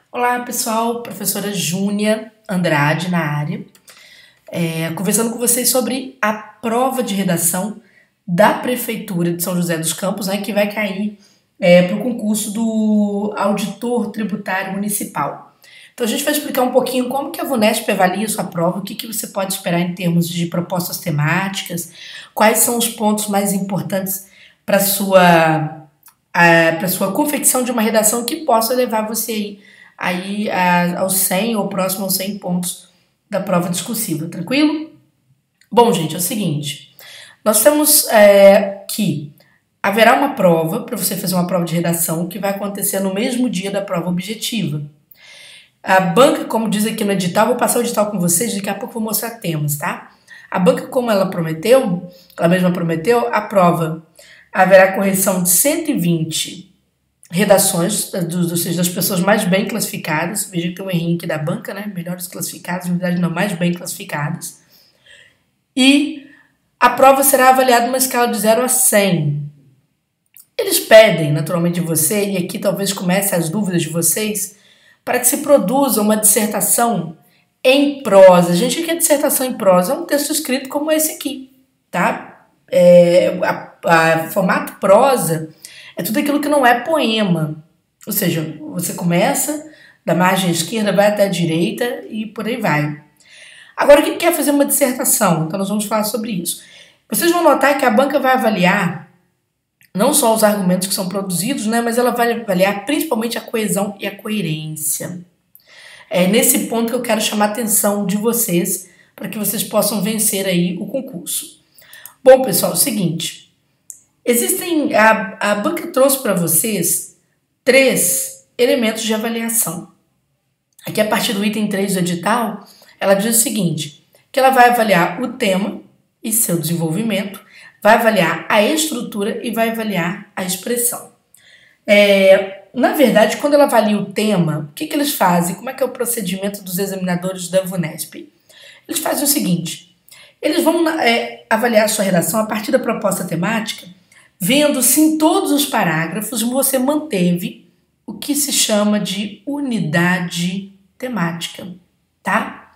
Olá, pessoal. Professora Júnia Andrade na área, conversando com vocês sobre a prova de redação da Prefeitura de São José dos Campos, que vai cair para o concurso do Auditor Tributário Municipal. Então a gente vai explicar um pouquinho como que a VUNESP avalia a sua prova, o que você pode esperar em termos de propostas temáticas, quais são os pontos mais importantes para sua confecção de uma redação que possa levar você aí aos 100 ou próximo aos 100 pontos da prova discursiva, tranquilo? Bom, gente, é o seguinte, nós temos que haverá uma prova, para você fazer uma prova de redação, que vai acontecer no mesmo dia da prova objetiva. A banca, como diz aqui no edital, vou passar o edital com vocês, daqui a pouco vou mostrar temas, tá? A banca, como ela mesma prometeu, a prova haverá correção de 120 redações, ou seja, das pessoas mais bem classificadas. Veja que tem um errinho aqui da banca, né? Melhores classificadas, na verdade não, mais bem classificadas. E a prova será avaliada numa escala de 0 a 100. Eles pedem, naturalmente, de você, e aqui talvez comece as dúvidas de vocês, para que se produza uma dissertação em prosa. Gente, o que é dissertação em prosa? É um texto escrito como esse aqui, tá? Formato prosa é tudo aquilo que não é poema. Ou seja, você começa da margem esquerda, vai até a direita e por aí vai. Agora, o que quer fazer uma dissertação? Então, nós vamos falar sobre isso. Vocês vão notar que a banca vai avaliar não só os argumentos que são produzidos, né, mas ela vai avaliar principalmente a coesão e a coerência. É nesse ponto que eu quero chamar a atenção de vocês para que vocês possam vencer aí o concurso. Bom, pessoal, é o seguinte, a banca trouxe para vocês 3 elementos de avaliação. Aqui, a partir do item 3 do edital, ela diz o seguinte, que ela vai avaliar o tema e seu desenvolvimento, vai avaliar a estrutura e vai avaliar a expressão. Na verdade, quando ela avalia o tema, o que eles fazem? Como é que é o procedimento dos examinadores da VUNESP? Eles fazem o seguinte, eles vão avaliar a sua redação a partir da proposta temática, vendo se em todos os parágrafos você manteve o que se chama de unidade temática, tá?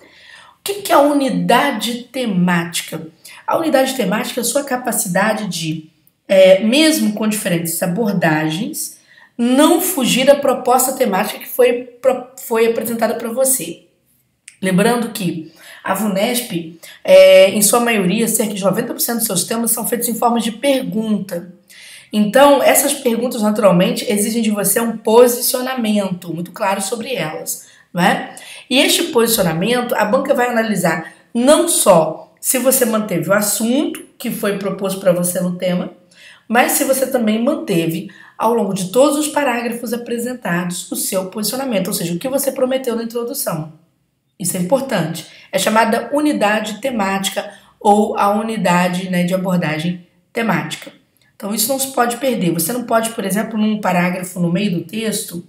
O que é a unidade temática? A unidade temática é a sua capacidade de, mesmo com diferentes abordagens, não fugir da proposta temática que foi apresentada para você. Lembrando que a VUNESP, em sua maioria, cerca de 90% dos seus temas são feitos em forma de pergunta. Então, essas perguntas, naturalmente, exigem de você um posicionamento muito claro sobre elas, não é? E este posicionamento, a banca vai analisar não só se você manteve o assunto que foi proposto para você no tema, mas se você também manteve, ao longo de todos os parágrafos apresentados, o seu posicionamento, ou seja, o que você prometeu na introdução. Isso é importante. É chamada unidade temática ou a unidade, de abordagem temática. Então, isso não se pode perder. Você não pode, por exemplo, num parágrafo no meio do texto,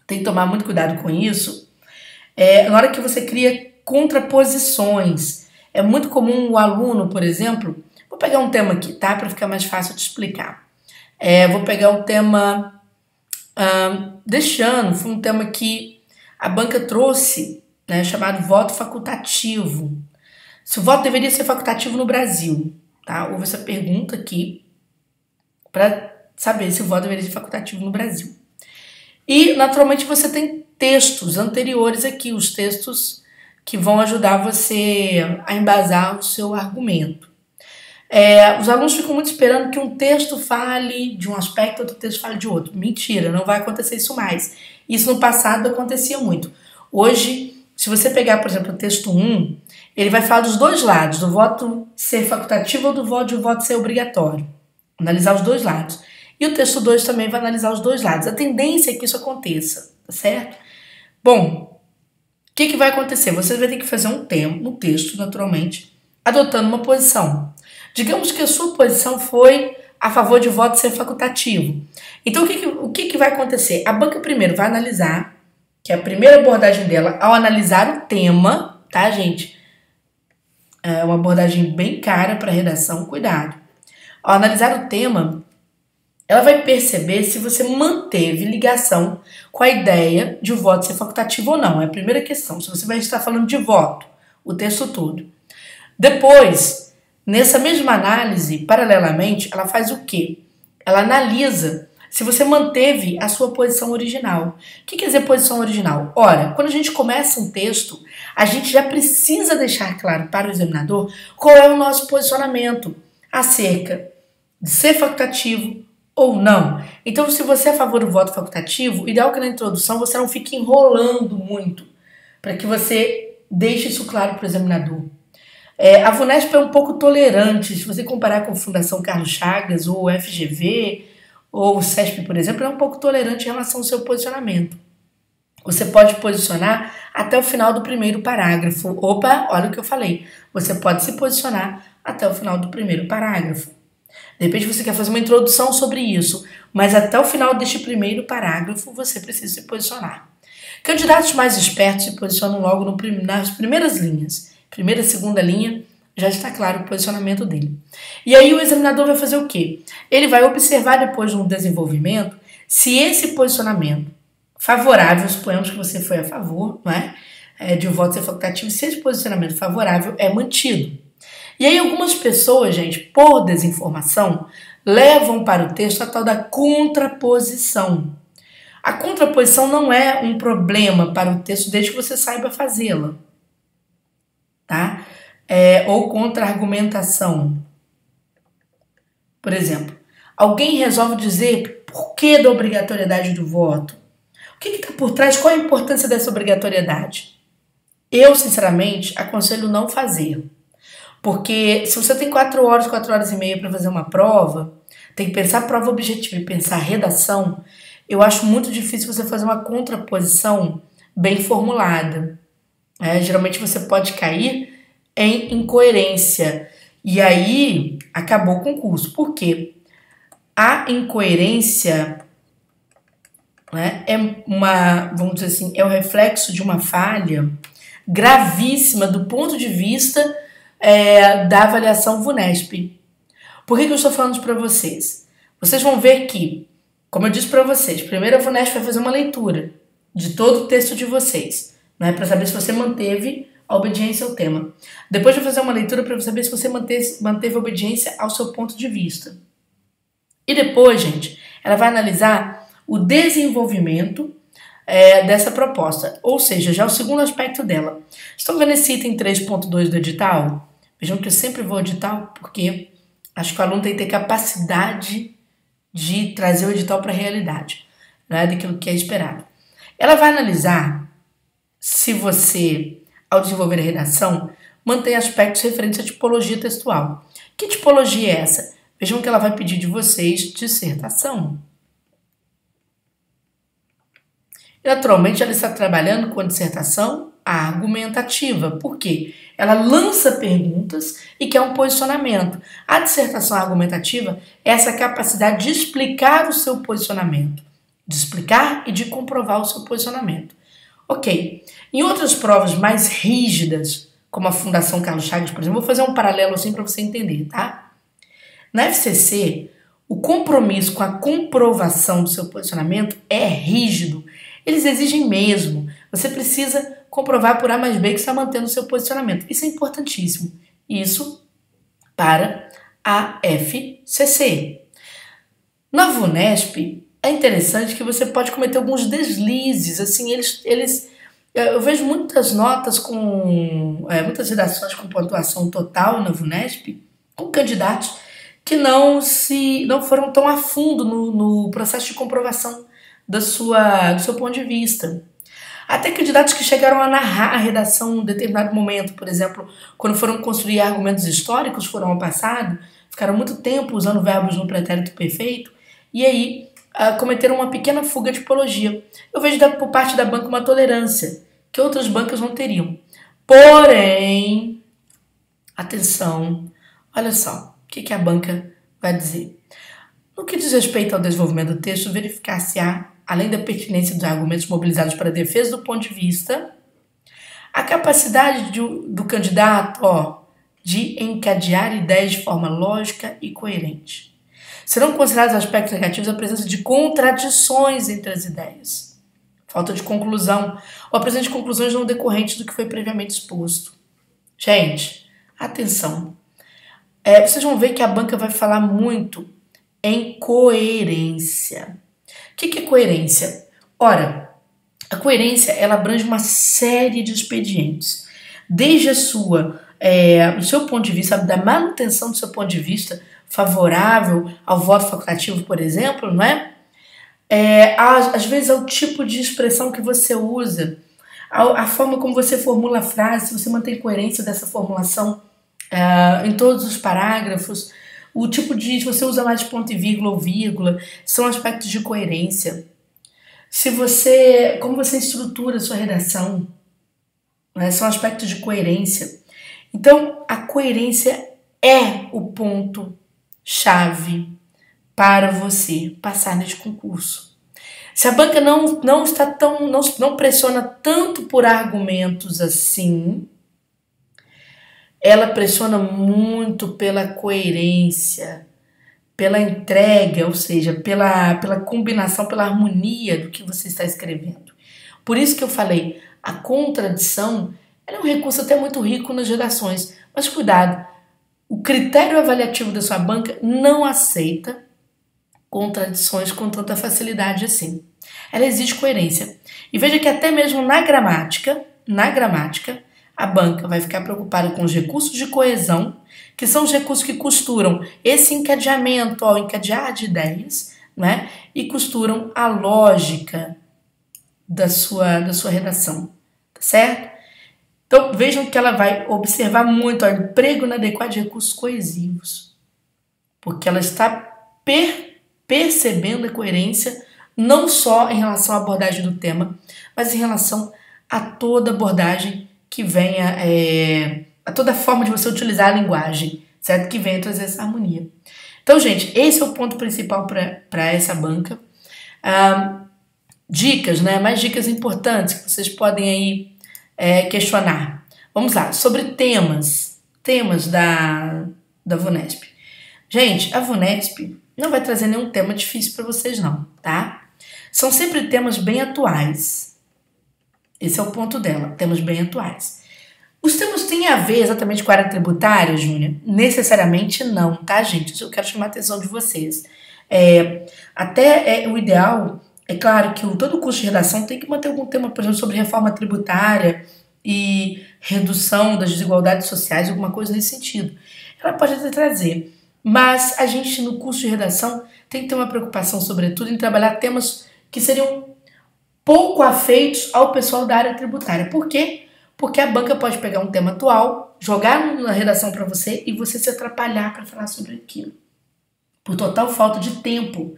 tem que tomar muito cuidado com isso, na hora que você cria contraposições. É muito comum o aluno, por exemplo, vou pegar um tema aqui, tá? Para ficar mais fácil de explicar. Vou pegar um tema deste ano, foi um tema que a banca trouxe, chamado voto facultativo. Se o voto deveria ser facultativo no Brasil, tá? Houve essa pergunta aqui para saber se o voto deveria ser facultativo no Brasil. E, naturalmente, você tem textos anteriores aqui, os textos que vão ajudar você a embasar o seu argumento. Os alunos ficam muito esperando que um texto fale de um aspecto, outro texto fale de outro. Mentira, não vai acontecer isso mais. Isso no passado acontecia muito. Hoje, se você pegar, por exemplo, o texto 1, ele vai falar dos dois lados, do voto ser facultativo ou do voto ser obrigatório. Analisar os dois lados. E o texto 2 também vai analisar os dois lados. A tendência é que isso aconteça, tá certo? Bom, o que vai acontecer? Você vai ter que fazer um texto, naturalmente, adotando uma posição. Digamos que a sua posição foi a favor de o voto ser facultativo. Então, o que vai acontecer? A banca primeiro vai analisar, que é a primeira abordagem dela, ao analisar o tema, tá, gente? É uma abordagem bem cara para redação, cuidado. Ao analisar o tema, ela vai perceber se você manteve ligação com a ideia de o voto ser facultativo ou não. É a primeira questão, se você vai estar falando de voto, o texto todo. Depois, nessa mesma análise, paralelamente, ela faz o quê? Ela analisa se você manteve a sua posição original. O que quer dizer posição original? Ora, quando a gente começa um texto, a gente já precisa deixar claro para o examinador qual é o nosso posicionamento acerca de ser facultativo ou não. Então, se você é a favor do voto facultativo, o ideal é que na introdução você não fique enrolando muito, para que você deixe isso claro para o examinador. A VUNESP é um pouco tolerante, se você comparar com a Fundação Carlos Chagas, ou o FGV, ou o CESP, por exemplo, é um pouco tolerante em relação ao seu posicionamento. Você pode posicionar até o final do primeiro parágrafo. Opa, olha o que eu falei. Você pode se posicionar até o final do primeiro parágrafo. De repente você quer fazer uma introdução sobre isso, mas até o final deste primeiro parágrafo você precisa se posicionar. Candidatos mais espertos se posicionam logo nas primeiras linhas. Primeira e segunda linha, já está claro o posicionamento dele. E aí o examinador vai fazer o quê? Ele vai observar depois no desenvolvimento se esse posicionamento favorável, suponhamos que você foi a favor, não é? De o voto ser facultativo, se esse posicionamento favorável é mantido. E aí algumas pessoas, gente, por desinformação, levam para o texto a tal da contraposição. A contraposição não é um problema para o texto desde que você saiba fazê-la, tá? Ou contra-argumentação. Por exemplo, alguém resolve dizer por que da obrigatoriedade do voto. O que está por trás? Qual a importância dessa obrigatoriedade? Eu, sinceramente, aconselho não fazer. Porque se você tem 4 horas e meia para fazer uma prova, tem que pensar prova objetiva e pensar redação, eu acho muito difícil você fazer uma contraposição bem formulada. Geralmente você pode cair em incoerência. E aí acabou o concurso. Por quê? A incoerência, né, vamos dizer assim, é o reflexo de uma falha gravíssima do ponto de vista da avaliação VUNESP. Por que eu estou falando isso para vocês? Vocês vão ver que, como eu disse para vocês, primeiro a VUNESP vai fazer uma leitura de todo o texto de vocês, né, para saber se você manteve a obediência ao tema. Depois vai fazer uma leitura para saber se você manteve a obediência ao seu ponto de vista. E depois, gente, ela vai analisar o desenvolvimento dessa proposta, ou seja, já o segundo aspecto dela. Estão vendo esse item 3.2 do edital? Vejam que eu sempre vou ao edital porque acho que o aluno tem que ter capacidade de trazer o edital para a realidade, né, daquilo que é esperado. Ela vai analisar se você, ao desenvolver a redação, mantém aspectos referentes à tipologia textual. Que tipologia é essa? Vejam que ela vai pedir de vocês dissertação. E, naturalmente, ela está trabalhando com a dissertação argumentativa. Por quê? Ela lança perguntas e quer um posicionamento. A dissertação argumentativa é essa capacidade de explicar o seu posicionamento, de explicar e de comprovar o seu posicionamento. Ok. Em outras provas mais rígidas, como a Fundação Carlos Chagas, por exemplo, vou fazer um paralelo assim para você entender, tá? Na FCC, o compromisso com a comprovação do seu posicionamento é rígido. Eles exigem mesmo. Você precisa comprovar por A mais B que está mantendo o seu posicionamento. Isso é importantíssimo. Isso para a FCC. Na VUNESP, é interessante que você pode cometer alguns deslizes. Assim, eu vejo muitas notas muitas redações com pontuação total na VUNESP, com candidatos que não foram tão a fundo no processo de comprovação do seu ponto de vista. Até candidatos que chegaram a narrar a redação em um determinado momento, por exemplo, quando foram construir argumentos históricos, foram ao passado, ficaram muito tempo usando verbos no pretérito perfeito, e aí cometeram uma pequena fuga de tipologia. Eu vejo por parte da banca uma tolerância que outras bancas não teriam. Porém, atenção, olha só, o que a banca vai dizer? No que diz respeito ao desenvolvimento do texto, verificar-se-á, além da pertinência dos argumentos mobilizados para a defesa do ponto de vista, a capacidade do candidato de encadear ideias de forma lógica e coerente. Serão considerados aspectos negativos a presença de contradições entre as ideias, falta de conclusão, ou a presença de conclusões não decorrentes do que foi previamente exposto. Gente, atenção. Vocês vão ver que a banca vai falar muito em coerência. O que é coerência? Ora, a coerência ela abrange uma série de expedientes, desde o seu ponto de vista, da manutenção do seu ponto de vista favorável ao voto facultativo, por exemplo, não é? Às vezes ao tipo de expressão que você usa, a forma como você formula a frase, se você mantém coerência dessa formulação em todos os parágrafos, o tipo de, se você usa mais ponto e vírgula ou vírgula, são aspectos de coerência. Como você estrutura a sua redação, né, são aspectos de coerência. Então, a coerência é o ponto-chave para você passar neste concurso. Se a banca não pressiona tanto por argumentos assim, ela pressiona muito pela coerência, pela entrega, ou seja, pela combinação, pela harmonia do que você está escrevendo. Por isso que eu falei, a contradição ela é um recurso até muito rico nas redações, mas cuidado, o critério avaliativo da sua banca não aceita contradições com tanta facilidade assim. Ela exige coerência. E veja que até mesmo na gramática, a banca vai ficar preocupada com os recursos de coesão, que são os recursos que costuram esse encadeamento ao encadear de ideias, né? E costuram a lógica da sua redação, tá certo? Então vejam que ela vai observar muito o emprego inadequado de recursos coesivos, porque ela está percebendo a coerência não só em relação à abordagem do tema, mas em relação a toda abordagem que venha, a toda forma de você utilizar a linguagem, certo? Que venha trazer essa harmonia. Então, gente, esse é o ponto principal para essa banca. Dicas, né? Mais dicas importantes que vocês podem aí questionar. Vamos lá, sobre temas da VUNESP. Gente, a VUNESP não vai trazer nenhum tema difícil para vocês não, tá? São sempre temas bem atuais. Esse é o ponto dela, temas bem atuais. Os temas têm a ver exatamente com a área tributária, Júnior? Necessariamente não, tá, gente? Isso eu quero chamar a atenção de vocês. O ideal, é claro que todo curso de redação tem que manter algum tema, por exemplo, sobre reforma tributária e redução das desigualdades sociais, alguma coisa nesse sentido. Ela pode até trazer, mas a gente no curso de redação tem que ter uma preocupação, sobretudo, em trabalhar temas que seriam pouco afeitos ao pessoal da área tributária. Por quê? Porque a banca pode pegar um tema atual, jogar na redação para você e você se atrapalhar para falar sobre aquilo. Por total falta de tempo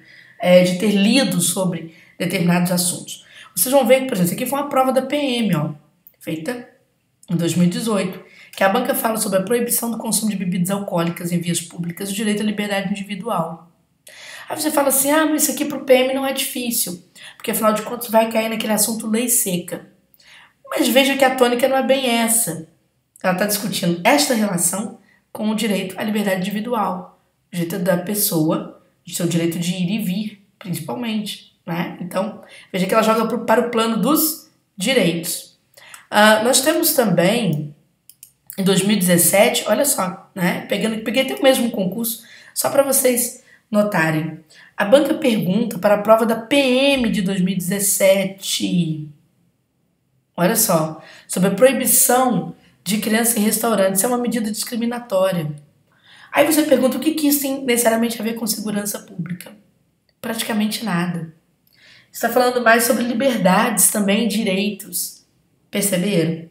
de ter lido sobre determinados assuntos. Vocês vão ver que, por exemplo, isso aqui foi uma prova da PM, feita em 2018, que a banca fala sobre a proibição do consumo de bebidas alcoólicas em vias públicas e o direito à liberdade individual. Aí você fala assim, mas isso aqui para o PM não é difícil, porque afinal de contas vai cair naquele assunto lei seca. Mas veja que a tônica não é bem essa. Ela está discutindo esta relação com o direito à liberdade individual, o direito da pessoa, o seu direito de ir e vir, principalmente, né? Então, veja que ela joga para o plano dos direitos. Nós temos também, em 2017, olha só, né? Peguei até o mesmo concurso, só para vocês notarem. A banca pergunta para a prova da PM de 2017. Olha só, sobre a proibição de criança em restaurantes. Isso é uma medida discriminatória. Aí você pergunta o que isso tem necessariamente a ver com segurança pública. Praticamente nada. Está falando mais sobre liberdades também, direitos. Perceberam?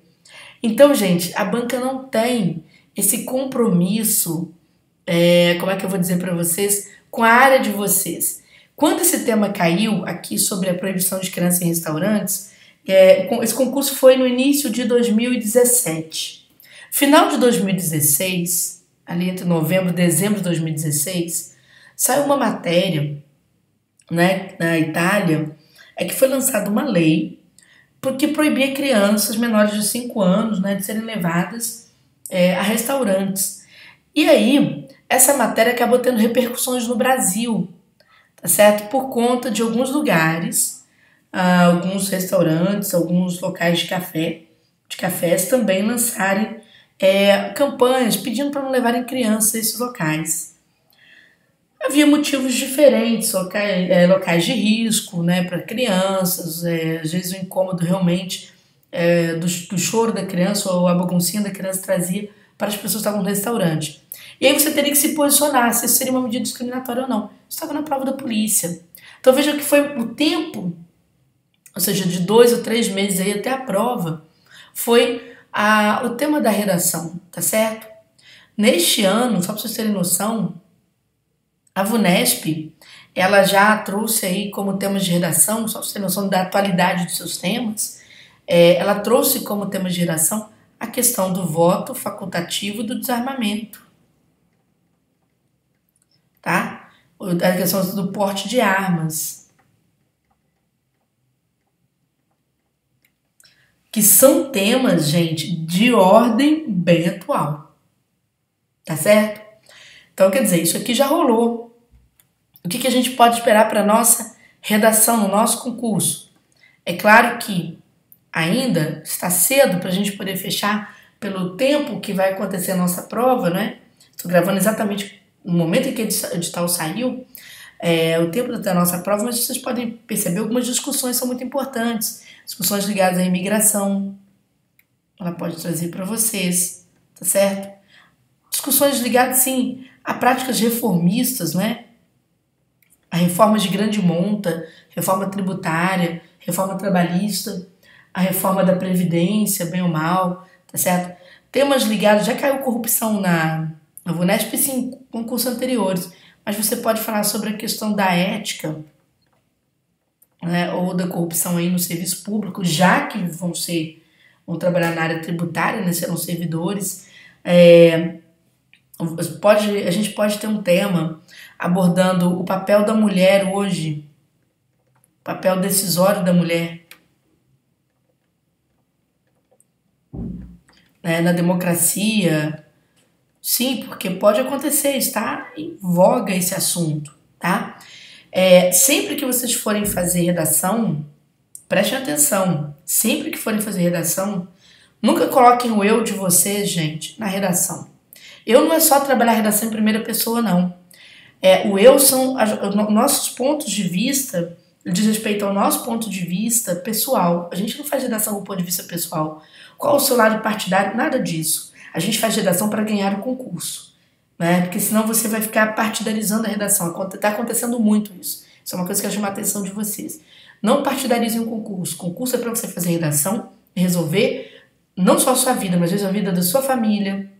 Então, gente, a banca não tem esse compromisso, como é que eu vou dizer para vocês, com a área de vocês. Quando esse tema caiu aqui sobre a proibição de criança em restaurantes, esse concurso foi no início de 2017. Final de 2016, ali entre novembro e dezembro de 2016, saiu uma matéria, né, na Itália, que foi lançada uma lei porque proibia crianças menores de 5 anos, né, de serem levadas a restaurantes. E aí, essa matéria acabou tendo repercussões no Brasil, tá certo? Por conta de alguns lugares, alguns restaurantes, alguns locais de cafés também lançarem campanhas pedindo para não levarem crianças a esses locais. Havia motivos diferentes, locais de risco, né, para crianças, às vezes o incômodo realmente do choro da criança ou a baguncinha da criança trazia para as pessoas que estavam no restaurante. E aí você teria que se posicionar se isso seria uma medida discriminatória ou não. Isso estava na prova da polícia. Então veja que foi o tempo, ou seja, de 2 ou 3 meses aí até a prova, foi o tema da redação, tá certo? Neste ano, só para vocês terem noção, a VUNESP, ela já trouxe aí como temas de redação, só para vocês terem noção da atualidade dos seus temas, ela trouxe como tema de redação a questão do voto facultativo do desarmamento, tá? A questão do porte de armas, que são temas, gente, de ordem bem atual, tá certo? Então, quer dizer, isso aqui já rolou. O que a gente pode esperar para a nossa redação, no nosso concurso? É claro que ainda está cedo para a gente poder fechar pelo tempo que vai acontecer a nossa prova, né? Estou gravando exatamente no momento em que o edital saiu, o tempo da nossa prova, mas vocês podem perceber algumas discussões são muito importantes. Discussões ligadas à imigração, ela pode trazer para vocês, tá certo? Discussões ligadas, sim, a práticas reformistas, né? A reforma de grande monta, reforma tributária, reforma trabalhista, a reforma da Previdência, bem ou mal, tá certo? Temas ligados, já caiu corrupção na VUNESP, sim, em concursos anteriores, mas você pode falar sobre a questão da ética, né, ou da corrupção aí no serviço público, já que vão trabalhar na área tributária, né, serão servidores. A gente pode ter um tema abordando o papel da mulher hoje, o papel decisório da mulher, né, na democracia. Sim, porque pode acontecer, está em voga esse assunto, tá? Sempre que vocês forem fazer redação, prestem atenção, sempre que forem fazer redação, nunca coloquem o eu de vocês, gente, na redação. Eu não é só trabalhar a redação em primeira pessoa, não. O eu são nossos pontos de vista, diz respeito ao nosso ponto de vista pessoal. A gente não faz redação do ponto de vista pessoal. Qual o seu lado partidário? Nada disso. A gente faz redação para ganhar o concurso, né? Porque senão você vai ficar partidarizando a redação. Está acontecendo muito isso. Isso é uma coisa que eu chamo a atenção de vocês. Não partidarizem o concurso. O concurso é para você fazer redação e resolver não só a sua vida, mas às vezes a vida da sua família,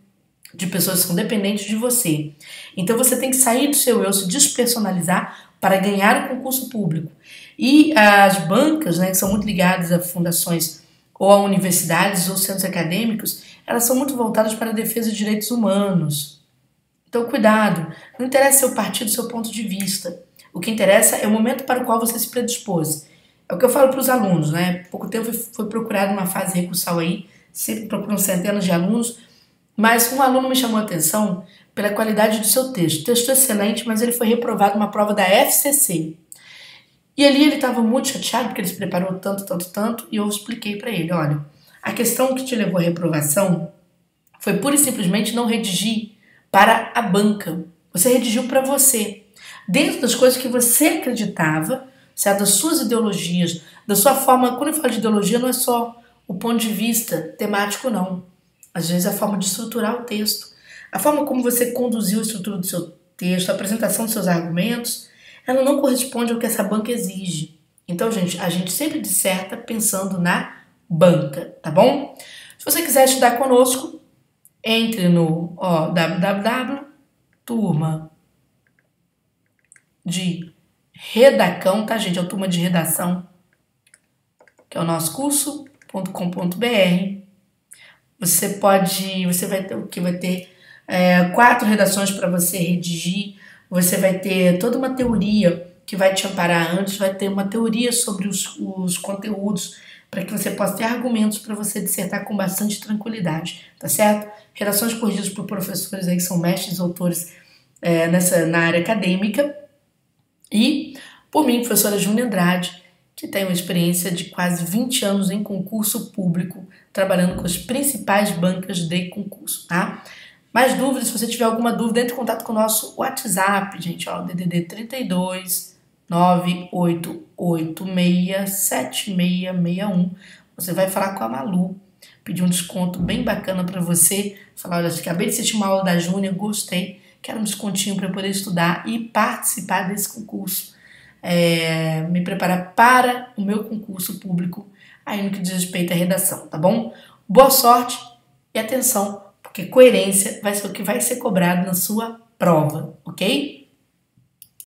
de pessoas que são dependentes de você. Então você tem que sair do seu eu, se despersonalizar para ganhar o concurso público. E as bancas, né, que são muito ligadas a fundações ou a universidades ou centros acadêmicos, elas são muito voltadas para a defesa de direitos humanos. Então cuidado, não interessa seu partido, seu ponto de vista. O que interessa é o momento para o qual você se predispôs. É o que eu falo para os alunos, né? Há pouco tempo foi procurada uma fase recursal aí, sempre procuram centenas de alunos, mas um aluno me chamou a atenção pela qualidade do seu texto. Texto excelente, mas ele foi reprovado numa prova da FCC. E ali ele estava muito chateado, porque ele se preparou tanto, e eu expliquei para ele, olha, a questão que te levou à reprovação foi pura e simplesmente não redigir para a banca. Você redigiu para você, dentro das coisas que você acreditava, certo? Das suas ideologias, da sua forma. Quando eu falo de ideologia, não é só o ponto de vista temático, não. Às vezes é a forma de estruturar o texto, a forma como você conduziu a estrutura do seu texto, a apresentação dos seus argumentos, ela não corresponde ao que essa banca exige. Então, gente, a gente sempre disserta pensando na banca, tá bom? Se você quiser estudar conosco, entre no www.turma de Redacão, tá, gente? É a turma de redação, que é o nosso curso.com.br. Você vai ter 4 redações para você redigir, você vai ter toda uma teoria que vai te amparar antes, vai ter uma teoria sobre os conteúdos, para que você possa ter argumentos para você dissertar com bastante tranquilidade, tá certo? Redações corrigidas por professores aí que são mestres, autores na área acadêmica, e por mim, professora Júnia Andrade, que tem uma experiência de quase 20 anos em concurso público, trabalhando com as principais bancas de concurso, tá? Mais dúvidas, se você tiver alguma dúvida, entre em contato com o nosso WhatsApp, gente, ó, DDD 32 988867661. Você vai falar com a Malu, pedir um desconto bem bacana para você, falar, olha, acabei de assistir uma aula da Júnia, gostei, quero um descontinho para poder estudar e participar desse concurso. Me preparar para o meu concurso público, aí no que diz respeito à redação, tá bom? Boa sorte e atenção, porque coerência vai ser o que vai ser cobrado na sua prova, ok?